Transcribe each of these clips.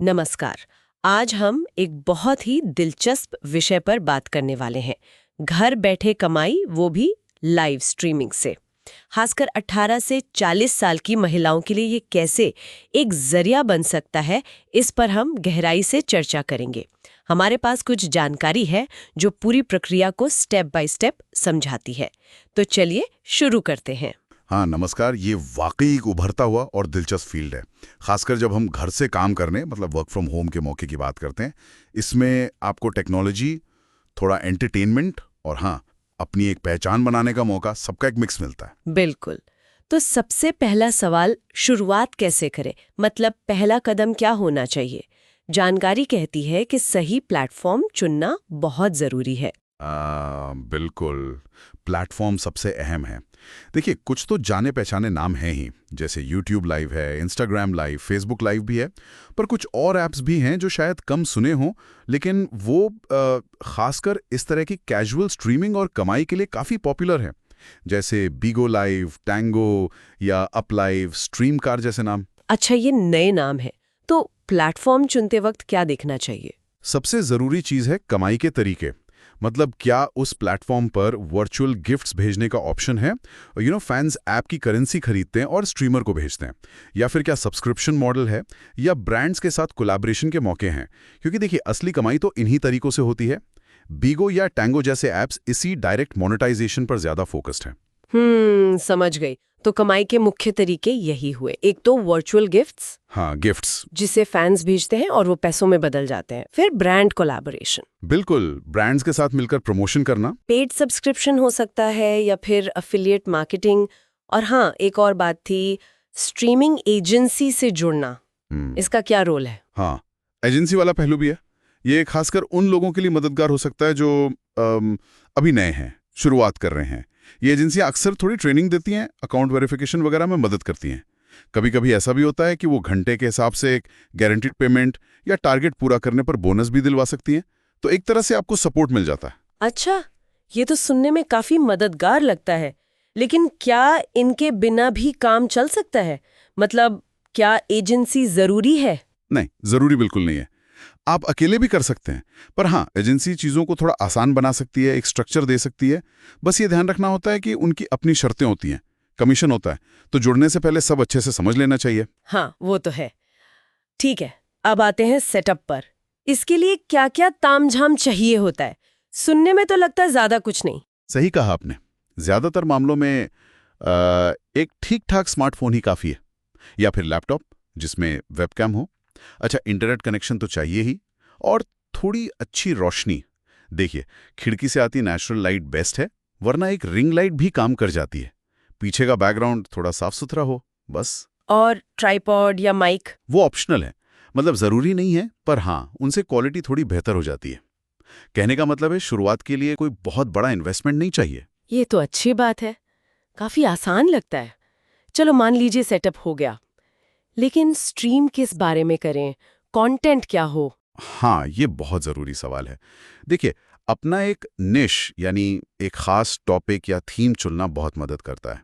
नमस्कार। आज हम एक बहुत ही दिलचस्प विषय पर बात करने वाले हैं। घर बैठे कमाई, वो भी लाइव स्ट्रीमिंग से। खासकर 18 से 40 साल की महिलाओं के लिए ये कैसे एक जरिया बन सकता है, इस पर हम गहराई से चर्चा करेंगे। हमारे पास कुछ जानकारी है जो पूरी प्रक्रिया को स्टेप बाय स्टेप समझाती है। तो चलिए शुरू करते हैं। हाँ नमस्कार। ये वाकई एक उभरता हुआ और दिलचस्प फील्ड है, खासकर जब हम घर से काम करने मतलब वर्क फ्रॉम होम के मौके की बात करते हैं। इसमें आपको टेक्नोलॉजी, थोड़ा एंटरटेनमेंट और हाँ, अपनी एक पहचान बनाने का मौका, सबका एक मिक्स मिलता है। बिल्कुल। तो सबसे पहला सवाल, शुरुआत कैसे करें? मतलब पहला कदम क्या होना चाहिए? जानकारी कहती है कि सही प्लेटफॉर्म चुनना बहुत जरूरी है। बिल्कुल, प्लेटफॉर्म सबसे अहम है। देखिए, कुछ तो जाने पहचाने नाम हैं ही, जैसे YouTube लाइव है, Instagram लाइव, Facebook लाइव भी है। पर कुछ और ऐप्स भी हैं जो शायद कम सुने हों, लेकिन वो खासकर इस तरह की कैजुअल स्ट्रीमिंग और कमाई के लिए काफ़ी पॉपुलर है, जैसे बीगो लाइव, टैंगो या अप लाइव, स्ट्रीम कार जैसे नाम। अच्छा, ये नए नाम है। तो प्लेटफॉर्म चुनते वक्त क्या देखना चाहिए? सबसे ज़रूरी चीज़ है कमाई के तरीके। मतलब क्या उस प्लेटफॉर्म पर वर्चुअल गिफ्ट्स भेजने का ऑप्शन है? फैंस ऐप की करेंसी खरीदते हैं और स्ट्रीमर को भेजते हैं। या फिर क्या सब्सक्रिप्शन मॉडल है या ब्रांड्स के साथ कोलैबोरेशन के मौके हैं? क्योंकि देखिए, असली कमाई तो इन्हीं तरीकों से होती है। बीगो या टैंगो जैसे ऐप्स इसी डायरेक्ट मोनेटाइजेशन पर ज़्यादा फोकस्ड हैं। समझ गई। तो कमाई के मुख्य तरीके यही हुए। एक तो वर्चुअल गिफ्ट्स, हाँ, गिफ्ट्स। जिसे फैंस भेजते हैं और वो पैसों में बदल जाते हैं। फिर ब्रांड कोलैबोरेशन, बिल्कुल, ब्रांड्स के साथ मिलकर प्रमोशन करना। पेड सब्सक्रिप्शन हो सकता है या फिर अफिलिएट मार्केटिंग। और हाँ, एक और बात थी, स्ट्रीमिंग एजेंसी से जुड़ना। इसका क्या रोल है? हाँ, एजेंसी वाला पहलू भी है। ये खासकर उन लोगों के लिए मददगार हो सकता है जो अभी नए हैं, शुरुआत कर रहे हैं। ये एजेंसियां अक्सर थोड़ी ट्रेनिंग देती हैं, अकाउंट वेरिफिकेशन वगैरह में मदद करती हैं। कभी कभी ऐसा भी होता है कि वो घंटे के हिसाब से एक गारंटीड पेमेंट या टारगेट पूरा करने पर बोनस भी दिलवा सकती हैं। तो एक तरह से आपको सपोर्ट मिल जाता है। अच्छा, ये तो सुनने में काफी मददगार लगता है। लेकिन क्या इनके बिना भी काम चल सकता है? मतलब क्या एजेंसी जरूरी है? नहीं, जरूरी बिल्कुल नहीं है। आप अकेले भी कर सकते हैं। पर हाँ, एजेंसी चीज़ों को थोड़ा आसान बना सकती है, एक स्ट्रक्चर दे सकती है। बस ये ध्यान रखना होता है कि उनकी अपनी शर्तें होती हैं, कमीशन होता है। तो जुड़ने से पहले सब अच्छे से समझ लेना चाहिए। हाँ, वो तो है। ठीक है, अब आते हैं सेटअप पर। इसके लिए क्या-क्या तामझाम चाहिए होता है? सुनने में तो लगता है ज्यादा कुछ नहीं। सही कहा आपने। ज़्यादातर मामलों में एक ठीक-ठाक स्मार्टफोन ही काफ़ी है, या फिर लैपटॉप जिसमें वेबकैम हो। अच्छा, इंटरनेट कनेक्शन तो चाहिए ही, और थोड़ी अच्छी रोशनी। देखिए, खिड़की से आती नेचुरल लाइट बेस्ट है, वरना एक रिंग लाइट भी काम कर जाती है। पीछे का बैकग्राउंड थोड़ा साफ सुथरा हो, बस। और ट्राइपॉड या माइक? वो ऑप्शनल है, मतलब ज़रूरी नहीं है, पर हाँ, उनसे क्वालिटी थोड़ी बेहतर हो जाती है। कहने का मतलब है, शुरुआत के लिए कोई बहुत बड़ा इन्वेस्टमेंट नहीं चाहिए। ये तो अच्छी बात है, काफी आसान लगता है। चलो मान लीजिए सेटअप हो गया, लेकिन स्ट्रीम किस बारे में करें? कंटेंट क्या हो? हाँ, ये बहुत ज़रूरी सवाल है। देखिए, अपना एक निश यानी एक खास टॉपिक या थीम चुनना बहुत मदद करता है।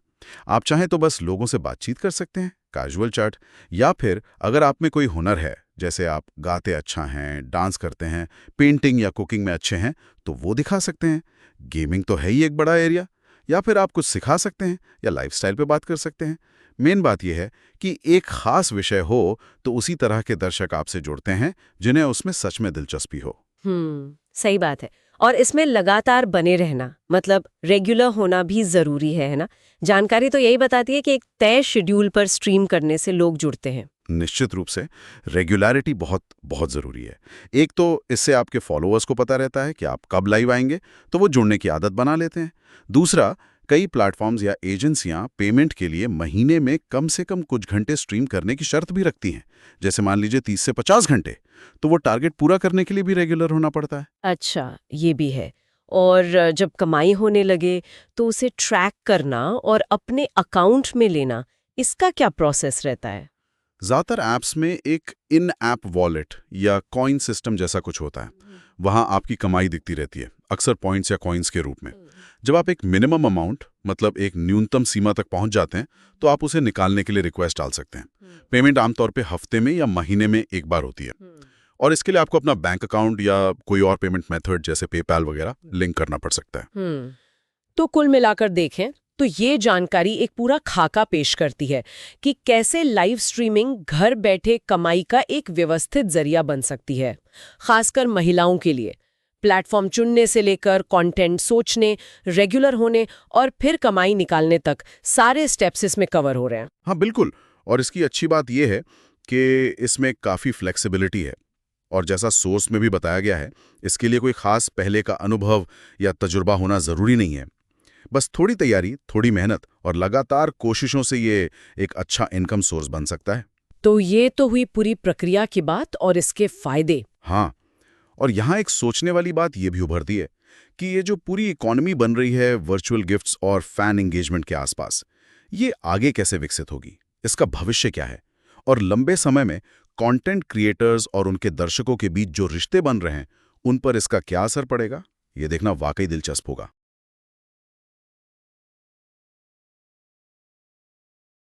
आप चाहें तो बस लोगों से बातचीत कर सकते हैं, कैजुअल चैट, या फिर अगर आप में कोई हुनर है, जैसे आप गाते अच्छा हैं, डांस करते हैं, पेंटिंग या कुकिंग में अच्छे हैं, तो वो दिखा सकते हैं। गेमिंग तो है ही एक बड़ा एरिया। या फिर आप कुछ सिखा सकते हैं या लाइफस्टाइल पे बात कर सकते हैं। मेन बात यह है कि एक खास विषय हो तो उसी तरह के दर्शक आपसे जुड़ते हैं जिन्हें उसमें सच में दिलचस्पी हो। सही बात है। और इसमें लगातार बने रहना, मतलब रेगुलर होना भी जरूरी है ना? जानकारी तो यही बताती है कि एक तय शेड्यूल पर स्ट्रीम करने से लोग जुड़ते हैं। निश्चित रूप से रेगुलरिटी बहुत बहुत ज़रूरी है। एक तो इससे आपके फॉलोअर्स को पता रहता है कि आप कब लाइव आएंगे, तो वो जुड़ने की आदत बना लेते हैं। दूसरा, कई प्लेटफॉर्म्स या एजेंसियां पेमेंट के लिए महीने में कम से कम कुछ घंटे स्ट्रीम करने की शर्त भी रखती हैं, जैसे मान लीजिए 30 से 50 घंटे। तो वो टारगेट पूरा करने के लिए भी रेगुलर होना पड़ता है। अच्छा, ये भी है। और जब कमाई होने लगे तो उसे ट्रैक करना और अपने अकाउंट में लेना, इसका क्या प्रोसेस रहता है? ज़्यादातर ऐप्स में एक इन ऐप वॉलेट या कॉइन सिस्टम जैसा कुछ होता है। वहाँ आपकी कमाई दिखती रहती है, अक्सर पॉइंट्स या कॉइन्स के रूप में। जब आप एक मिनिमम अमाउंट मतलब एक न्यूनतम सीमा तक पहुंच जाते हैं तो आप उसे निकालने के लिए रिक्वेस्ट डाल सकते हैं। पेमेंट आमतौर पे हफ्ते में या महीने में एक बार होती है और इसके लिए आपको अपना बैंक अकाउंट या कोई और पेमेंट मेथड जैसे पेपैल वगैरह लिंक करना पड़ सकता है। तो कुल मिलाकर देखें तो ये जानकारी एक पूरा खाका पेश करती है कि कैसे लाइव स्ट्रीमिंग घर बैठे कमाई का एक व्यवस्थित जरिया बन सकती है, खासकर महिलाओं के लिए। प्लेटफॉर्म चुनने से लेकर कंटेंट सोचने, रेगुलर होने और फिर कमाई निकालने तक सारे स्टेप्स इसमें कवर हो रहे हैं। हाँ बिल्कुल, और इसकी अच्छी बात यह है कि इसमें काफ़ी फ्लेक्सिबिलिटी है और जैसा सोर्स में भी बताया गया है, इसके लिए कोई खास पहले का अनुभव या तजुर्बा होना ज़रूरी नहीं है। बस थोड़ी तैयारी, थोड़ी मेहनत और लगातार कोशिशों से ये एक अच्छा इनकम सोर्स बन सकता है। तो ये तो हुई पूरी प्रक्रिया की बात और इसके फायदे। हाँ, और यहाँ एक सोचने वाली बात ये भी उभरती है कि ये जो पूरी इकोनॉमी बन रही है वर्चुअल गिफ्ट्स और फैन एंगेजमेंट के आसपास, ये आगे कैसे विकसित होगी, इसका भविष्य क्या है और लंबे समय में कंटेंट क्रिएटर्स और उनके दर्शकों के बीच जो रिश्ते बन रहे हैं उन पर इसका क्या असर पड़ेगा, ये देखना वाकई दिलचस्प होगा।